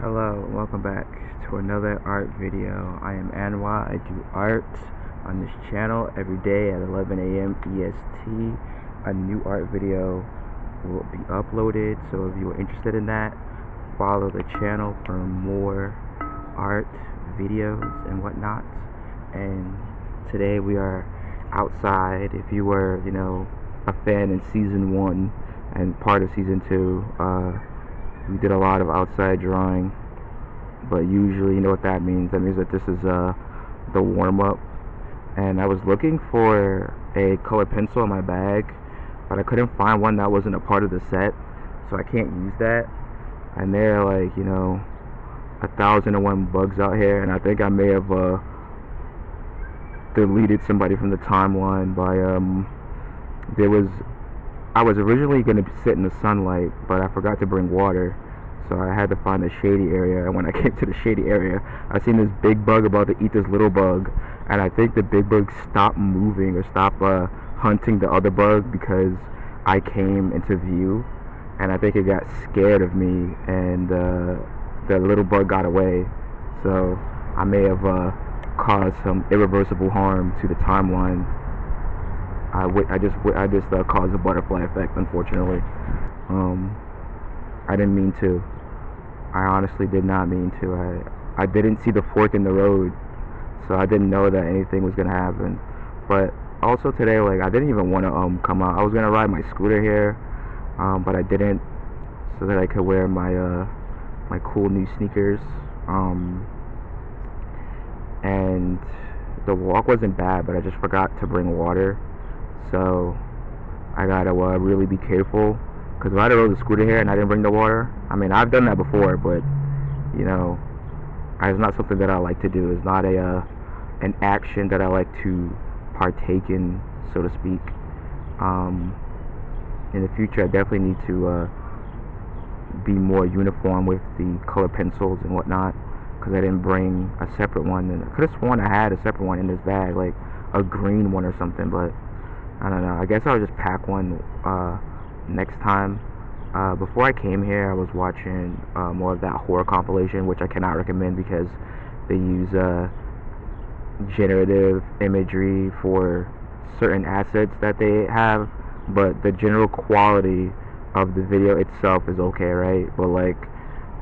Hello, welcome back to another art video. I am Anwa. I do art on this channel every day at 11 a.m. EST. A new art video will be uploaded, so if you are interested in that, follow the channel for more art videos and whatnot. And today we are outside. If you were, a fan in season 1 and part of season 2, we did a lot of outside drawing, but usually, you know what that means. That means that this is the warm-up. And I was looking for a color pencil in my bag, but I couldn't find one that wasn't a part of the set, so I can't use that. And there are 1,001 bugs out here, and I think I may have deleted somebody from the timeline by I was originally going to sit in the sunlight, but I forgot to bring water, so I had to find a shady area. And when I came to the shady area, I seen this big bug about to eat this little bug, and I think the big bug stopped moving or stopped hunting the other bug because I came into view, and I think it got scared of me, and the little bug got away. So I may have caused some irreversible harm to the timeline. I just caused a butterfly effect, unfortunately. I didn't mean to. I honestly did not mean to. I didn't see the fork in the road, so I didn't know that anything was gonna happen. But also today, I didn't even want to come out. I was gonna ride my scooter here, but I didn't, so that I could wear my my cool new sneakers. And the walk wasn't bad, but I just forgot to bring water. So I gotta really be careful, because if I had to rode the scooter here and I didn't bring the water, I mean, I've done that before, but it's not something that I like to do. It's not an action that I like to partake in, so to speak. In the future, I definitely need to be more uniform with the color pencils and whatnot, because I didn't bring a separate one, and I could have sworn I had a separate one in this bag, like a green one or something, but I don't know. I guess I'll just pack one next time. Before I came here, I was watching more of that horror compilation, which I cannot recommend because they use generative imagery for certain assets that they have, but the general quality of the video itself is okay, right? But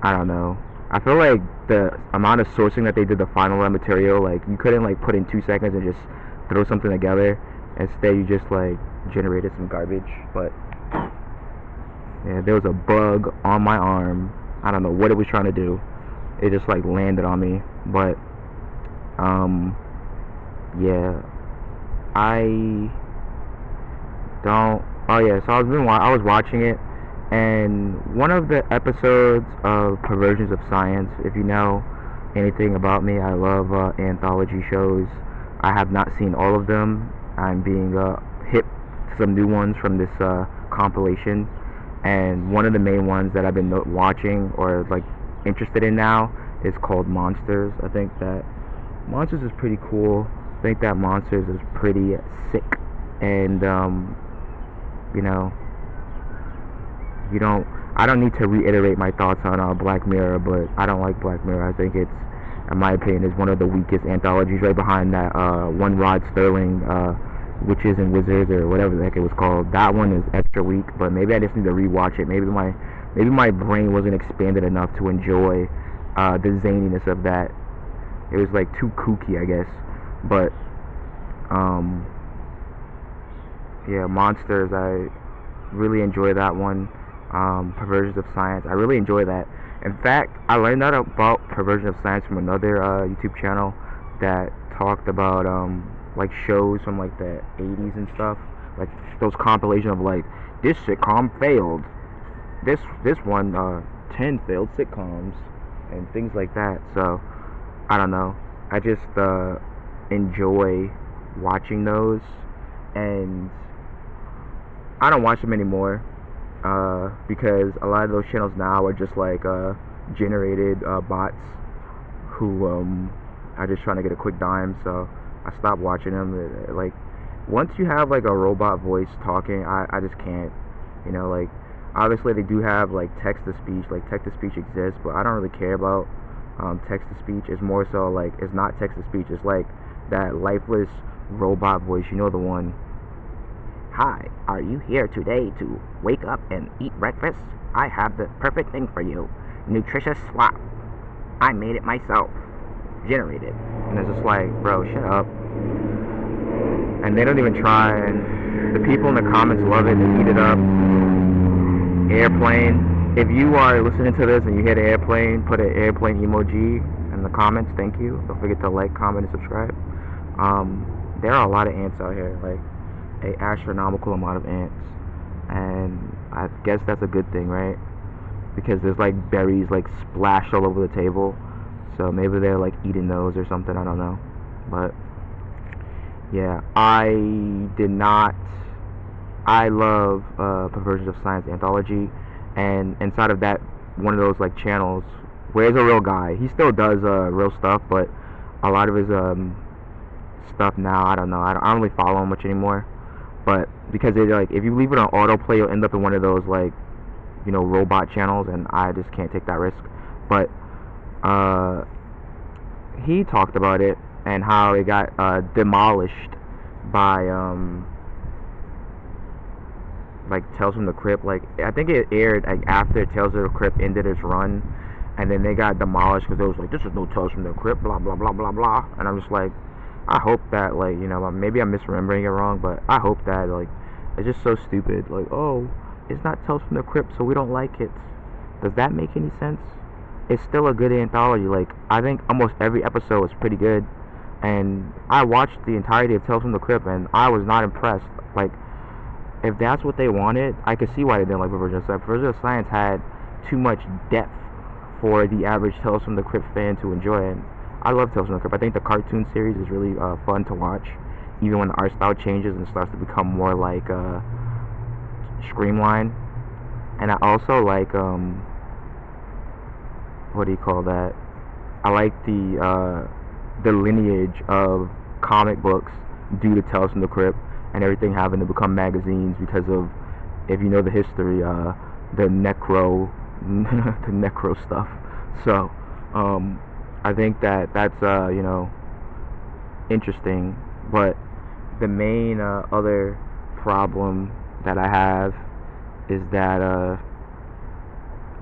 I don't know. I feel like the amount of sourcing that they did the final raw material, you couldn't put in 2 seconds and just throw something together. Instead, you just generated some garbage. But yeah, there was a bug on my arm. I don't know what it was trying to do. It just landed on me. But yeah, I don't. Oh yeah, so I was watching it, and one of the episodes of Perversions of Science. If you know anything about me, I love anthology shows. I have not seen all of them. I'm being hip to some new ones from this compilation, and one of the main ones that I've been watching or interested in now is called Monsters. I think that Monsters is pretty cool. I think that Monsters is pretty sick, and I don't need to reiterate my thoughts on Black Mirror, but I don't like Black Mirror. I think it's, in my opinion, is one of the weakest anthologies, right behind that one Rod Sterling Witches and Wizards or whatever the heck it was called. That one is extra weak, but maybe I just need to rewatch it. Maybe my brain wasn't expanded enough to enjoy the zaniness of that. It was too kooky, I guess. But yeah, Monsters, I really enjoy that one. Perversions of Science, I really enjoy that. In fact, I learned that about Perversion of Science from another YouTube channel that talked about shows from the 80s and stuff, those compilation of this sitcom failed, this one 10 failed sitcoms and things like that. So I don't know, I just enjoy watching those, and I don't watch them anymore because a lot of those channels now are just generated bots who are just trying to get a quick dime. So I stopped watching them. Once you have a robot voice talking, I just can't. Obviously, they do have like text to speech. Like text to speech exists, but I don't really care about text to speech. It's more so like it's not text to speech. It's like that lifeless robot voice. You know the one. Hi, are you here today to wake up and eat breakfast? I have the perfect thing for you. Nutritious swap. I made it myself. Generated. And it's just like, bro, shut up. And they don't even try. And the people in the comments love it. They eat it up. Airplane. If you are listening to this and you hear the airplane, put an airplane emoji in the comments. Thank you. Don't forget to like, comment, and subscribe. There are a lot of ants out here. Like, an astronomical amount of ants. And I guess that's a good thing, right? Because there's like berries like splashed all over the table. So maybe they're like eating those or something. I don't know. But yeah, I love Perversions of Science Anthology, and inside of that, one of those like channels, where's a real guy. He still does real stuff, but a lot of his stuff now, I don't know. I don't really follow him much anymore. But because they like, if you leave it on autoplay, you'll end up in one of those like, you know, robot channels, and I just can't take that risk. But he talked about it and how it got demolished by like Tales from the Crypt. Like, I think it aired like after Tales of the Crypt ended its run, and then they got demolished because it was like, this is no Tales from the Crypt, blah blah blah blah blah. And I'm just like, I hope that, like, you know, maybe I'm misremembering it wrong, but I hope that, like, it's just so stupid. Like, oh, it's not Tales from the Crypt, so we don't like it. Does that make any sense? It's still a good anthology. Like, I think almost every episode was pretty good, and I watched the entirety of Tales from the Crypt, and I was not impressed. Like, if that's what they wanted, I could see why they didn't like Perversion of Science. Perversion of Science had too much depth for the average Tales from the Crypt fan to enjoy it. I love Tales from the Crypt. I think the cartoon series is really fun to watch, even when the art style changes and starts to become more like streamlined. And I also like what do you call that? I like the lineage of comic books due to Tales from the Crypt and everything having to become magazines because of, if you know the history, the necro the necro stuff. So I think that that's you know, interesting. But the main other problem that I have is that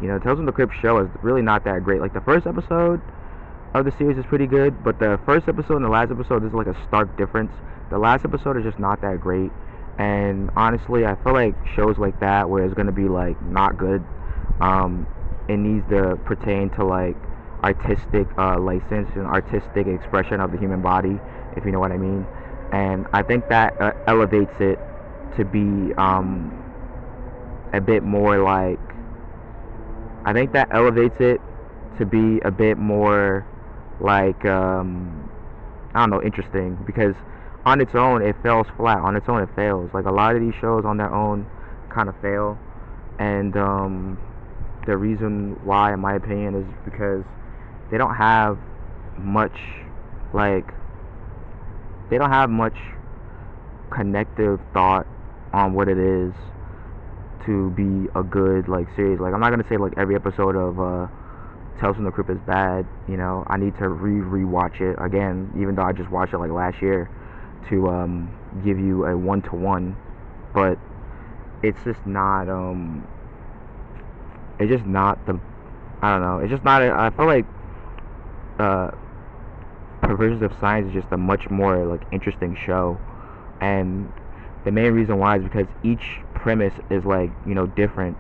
you know, Tales from the Crypt show is really not that great. Like, the first episode of the series is pretty good, but the first episode and the last episode, there's like a stark difference. The last episode is just not that great, and honestly, I feel like shows like that, where it's gonna be like not good, it needs to pertain to like artistic license and artistic expression of the human body, if you know what I mean. And I think that elevates it to be a bit more like, I think that elevates it to be a bit more like I don't know, interesting, because on its own it falls flat. On its own it fails. Like, a lot of these shows on their own kind of fail, and the reason why, in my opinion, is because they don't have much, like, they don't have much connective thought on what it is to be a good, like, series. Like, I'm not gonna say like every episode of Tales from the Crypt is bad. You know, I need to rewatch it again, even though I just watched it like last year, to give you a 1-to-1. But it's just not it's just not the, I don't know, it's just not I feel like Perversions of Science is just a much more like interesting show, and the main reason why is because each premise is, like, you know, different,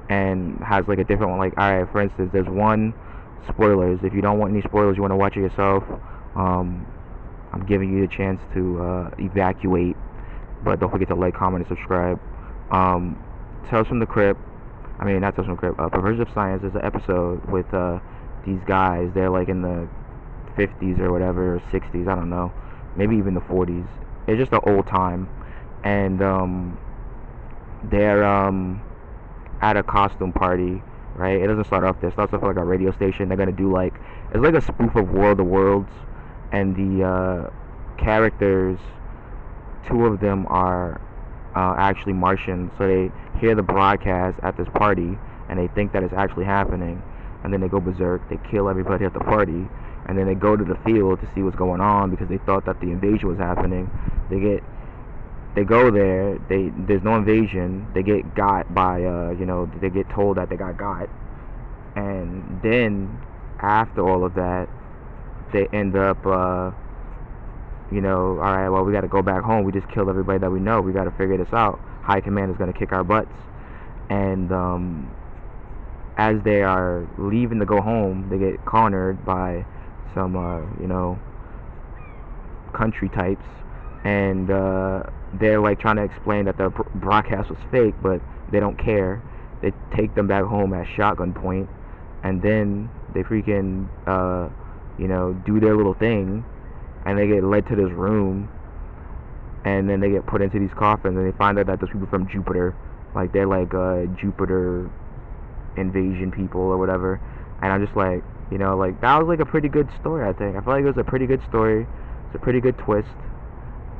and has like a different one. Like, alright, for instance, there's one, spoilers, if you don't want any spoilers, you want to watch it yourself, I'm giving you the chance to evacuate, but don't forget to like, comment, and subscribe. Tales from the Crypt, I mean, not Tales from the Crypt, Perversions of Science is an episode with these guys. They're like in the 50s or whatever, or 60s, I don't know, maybe even the 40s. It's just an old time, and they're at a costume party, right? It doesn't start off there. It starts off like a radio station. They're gonna do like, it's like a spoof of World of Worlds, and the characters, two of them are actually Martian. So they hear the broadcast at this party, and they think that it's actually happening, and then they go berserk. They kill everybody at the party, and then they go to the field to see what's going on because they thought that the invasion was happening. They go there. There's no invasion. They get got by they get told that they got, and then after all of that, they end up all right, well, we got to go back home. We just killed everybody that we know. We got to figure this out. High command is going to kick our butts. And as they are leaving to go home, they get cornered by some country types, and they're like trying to explain that the broadcast was fake, but they don't care. They take them back home at shotgun point, and then they freaking do their little thing, and they get led to this room, and then they get put into these coffins, and they find out that those people from Jupiter, like they're like Jupiter invasion people or whatever. And I'm just like, like that was like a pretty good story. I think I feel like it was a pretty good story. It's a pretty good twist,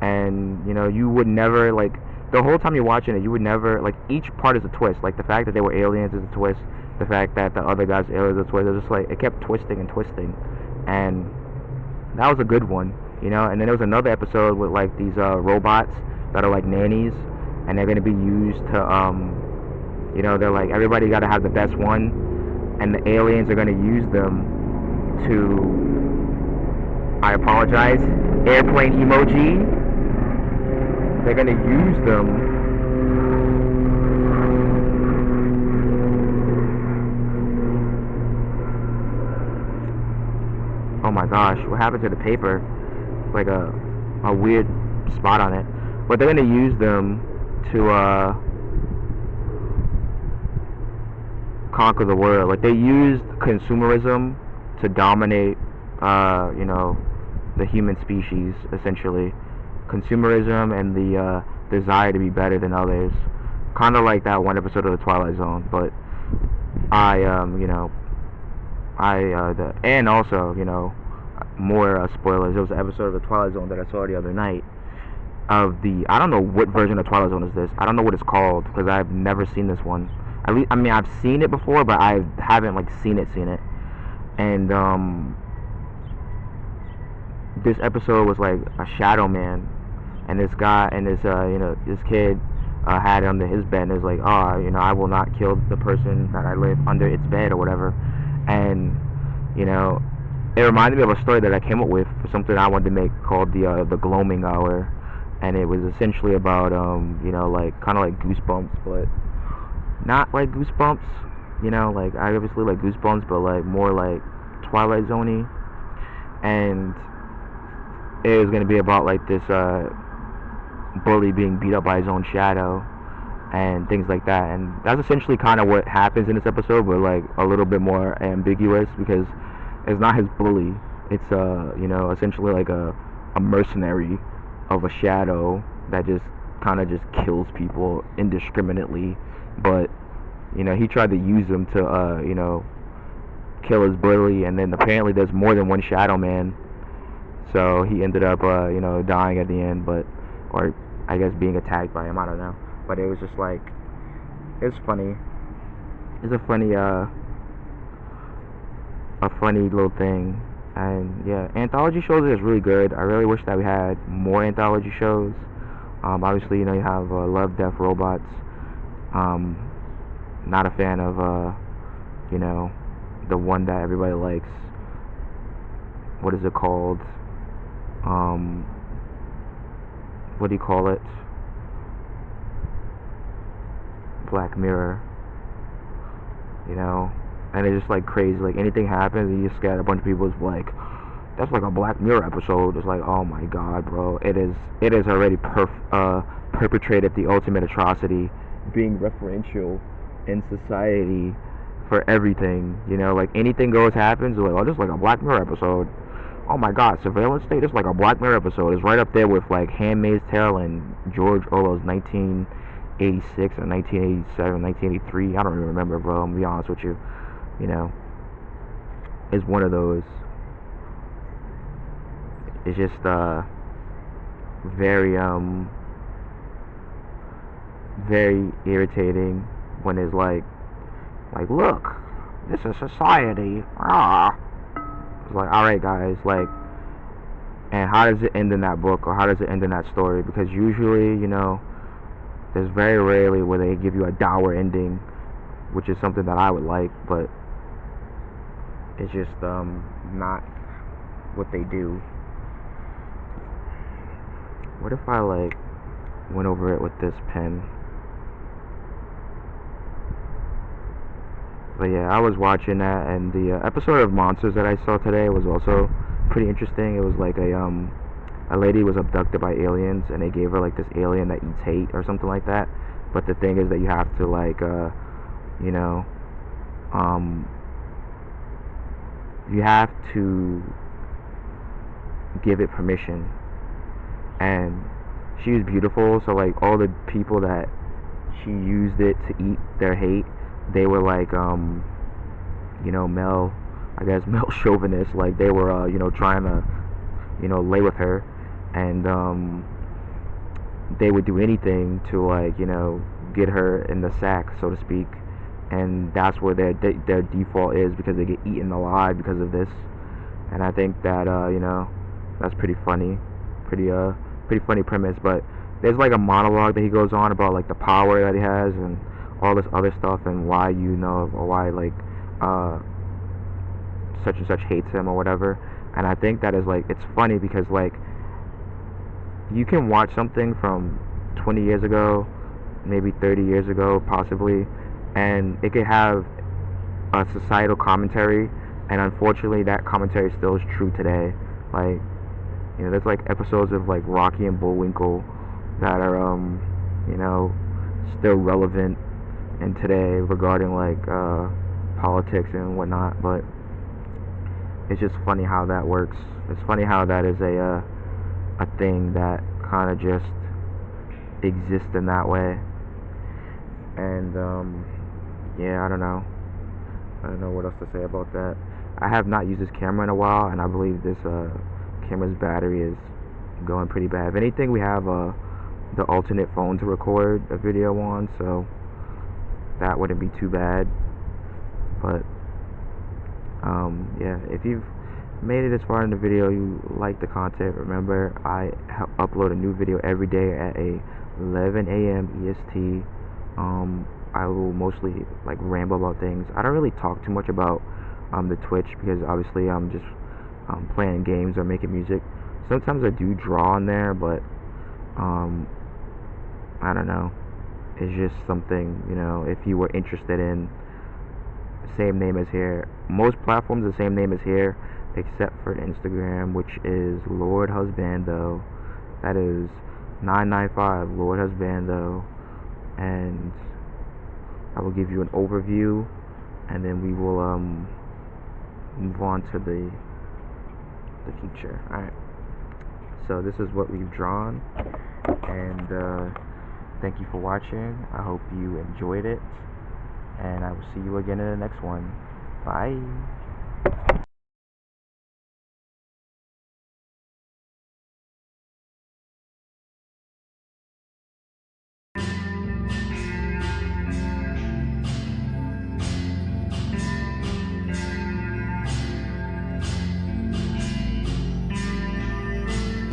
and you would never, like, the whole time you're watching it, you would never, like, each part is a twist. Like the fact that they were aliens is a twist. The fact that the other guys were aliens is a twist. It's just like it kept twisting and twisting, and that was a good one, And then there was another episode with like these robots that are like nannies, and they're gonna be used to they're like, everybody got to have the best one, and the aliens are gonna use them to, I apologize, airplane emoji. They're gonna use them oh my gosh, what happened to the paper? It's like a weird spot on it. But they're gonna use them to conquer the world. Like they used consumerism to dominate the human species, essentially. Consumerism and the desire to be better than others. Kinda like that one episode of the Twilight Zone, but and also, more spoilers. There was an episode of the Twilight Zone that I saw the other night of I don't know what version of Twilight Zone is this. I don't know what it's called because I've never seen this one. I've seen it before, but I haven't like seen it. And this episode was like a shadow man, and this guy and this kid had it under his bed, and it's like, I will not kill the person that I live under its bed or whatever. And it reminded me of a story that I came up with for something I wanted to make called the Gloaming Hour, and it was essentially about like kind of like Goosebumps, but not like Goosebumps, like I obviously like Goosebumps, but like more like Twilight Zone-y. And it was gonna be about like this bully being beat up by his own shadow and things like that, and that's essentially kind of what happens in this episode, but like a little bit more ambiguous because it's not his bully. It's essentially like a mercenary of a shadow that just kind of just kills people indiscriminately. But he tried to use him to kill his bully, and then apparently there's more than one shadow man. So he ended up dying at the end, or I guess being attacked by him. I don't know. But it was just like, it's funny. It's a funny little thing. And yeah, anthology shows is really good. I really wish that we had more anthology shows. Obviously, you have Love, Death, Robots. Not a fan of the one that everybody likes. What is it called? What do you call it? Black Mirror. And it's just like crazy. Like anything happens and you just get a bunch of people is like, that's like a Black Mirror episode. It's like, oh my god, bro. It is already perpetrated the ultimate atrocity, being referential in society for everything. Like anything goes happens, like, oh, this is like a Black Mirror episode. Oh my god, Surveillance State, this is like a Black Mirror episode. It's right up there with like Handmaid's Tale and George Orwell's 1986 or 1987, 1983. I don't even remember, bro. I'm gonna be honest with you. It's one of those. It's just very very irritating when it's like look, this is society. It's like, alright guys, like, and how does it end in that book, or how does it end in that story? Because usually, you know, there's very rarely where they give you a dour ending, which is something that I would like, but it's just not what they do. What if I like went over it with this pen? But yeah, I was watching that, and the episode of Monsters that I saw today was also pretty interesting. It was like a lady was abducted by aliens, and they gave her like this alien that eats hate or something like that. But the thing is that you have to like you know, you have to give it permission. And she was beautiful, so like all the people that she used it to eat their hate, they were like you know, male, I guess male chauvinists. Like they were you know, trying to, you know, lay with her, and they would do anything to like, you know, get her in the sack, so to speak. And that's where their default is, because they get eaten alive because of this. And I think that you know, that's pretty funny, pretty funny premise. But there's like a monologue that he goes on about like the power that he has and all this other stuff, and why, you know, or why like such and such hates him or whatever. And I think that is like, it's funny because like you can watch something from 20 years ago, maybe 30 years ago possibly, and it could have a societal commentary, and unfortunately that commentary still is true today. Like, you know, there's like episodes of like Rocky and Bullwinkle that are you know, still relevant in today regarding like politics and whatnot. But it's just funny how that works. It's funny how that is a thing that kind of just exists in that way. And yeah, I don't know what else to say about that. I have not used this camera in a while, and I believe this camera's battery is going pretty bad. If anything, we have the alternate phone to record a video on, so that wouldn't be too bad. But yeah, if you've made it as far in the video, you like the content, remember I upload a new video every day at 11 a.m. EST. I will mostly like ramble about things. I don't really talk too much about the Twitch, because obviously I'm just playing games or making music. Sometimes I do draw on there, but I don't know, it's just something, you know, if you were interested in, same name as here. Most platforms the same name as here, except for Instagram, which is Lord Husbando. That is 995 Lord Husbando. And I will give you an overview, and then we will move on to the future. Alright, so this is what we've drawn, and thank you for watching. I hope you enjoyed it, and I will see you again in the next one. Bye.